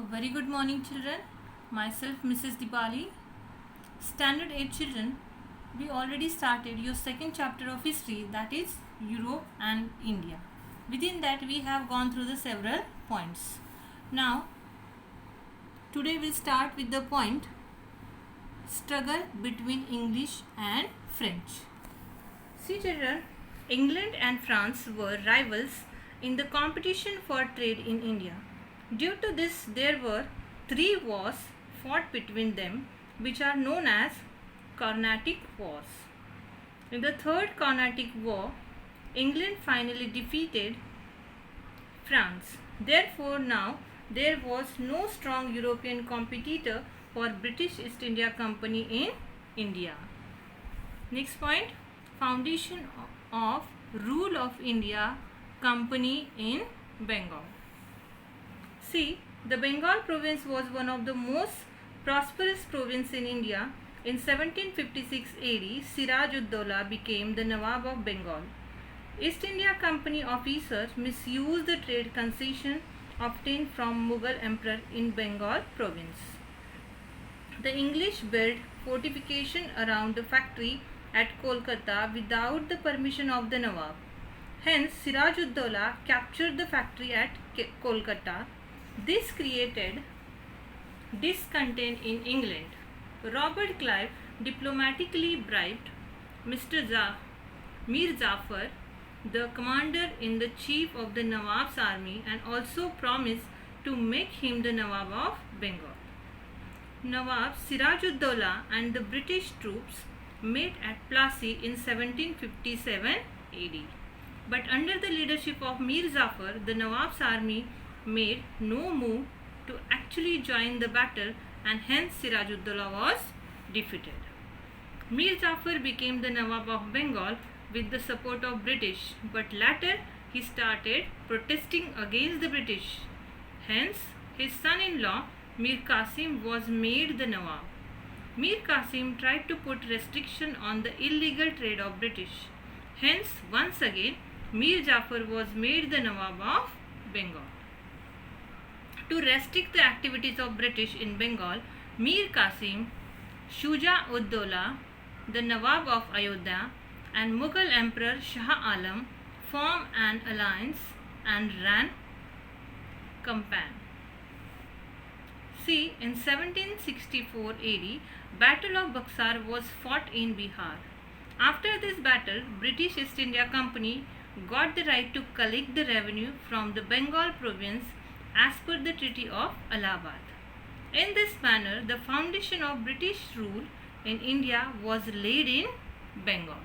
A very good morning, children. Myself, Mrs. Dipali. Standard 8 children, we already started your second chapter of history, that is Europe and India. Within that, we have gone through the several points. Now, today we'll start with the point struggle between English and French. See, children, England and France were rivals in the competition for trade in India. Due to this, there were 3 wars fought between them, which are known as Carnatic Wars. In the Third Carnatic War, England finally defeated France. Therefore, now there was no strong European competitor for British East India Company in India. Next point, foundation of rule of India Company in Bengal. See, the Bengal province was one of the most prosperous provinces in India. In 1756 AD, Siraj-ud-Dowla became the Nawab of Bengal. East India Company officers misused the trade concession obtained from Mughal Emperor in Bengal province. The English built fortification around the factory at Kolkata without the permission of the Nawab. Hence, Siraj-ud-Dowla captured the factory at Kolkata. This created discontent in England. Robert Clive diplomatically bribed Mir Jafar, the commander-in-chief of the Nawab's army, and also promised to make him the Nawab of Bengal. Nawab Siraj-ud-Dowla and the British troops met at Plassey in 1757 AD. But under the leadership of Mir Jafar, the Nawab's army made no move to actually join the battle, and hence Siraj-ud-Dowla was defeated. Mir Jafar became the Nawab of Bengal with the support of British, but later he started protesting against the British. Hence, his son-in-law Mir Qasim was made the Nawab. Mir Qasim tried to put restriction on the illegal trade of British. Hence, once again, Mir Jafar was made the Nawab of Bengal. To restrict the activities of British in Bengal, Mir Qasim, Shuja-ud-Dowla, the Nawab of Ayodhya, and Mughal Emperor Shah Alam formed an alliance and ran campaign. See, in 1764 AD, Battle of Buxar was fought in Bihar. After this battle, British East India Company got the right to collect the revenue from the Bengal province as per the Treaty of Allahabad. In this manner, the foundation of British rule in India was laid in Bengal.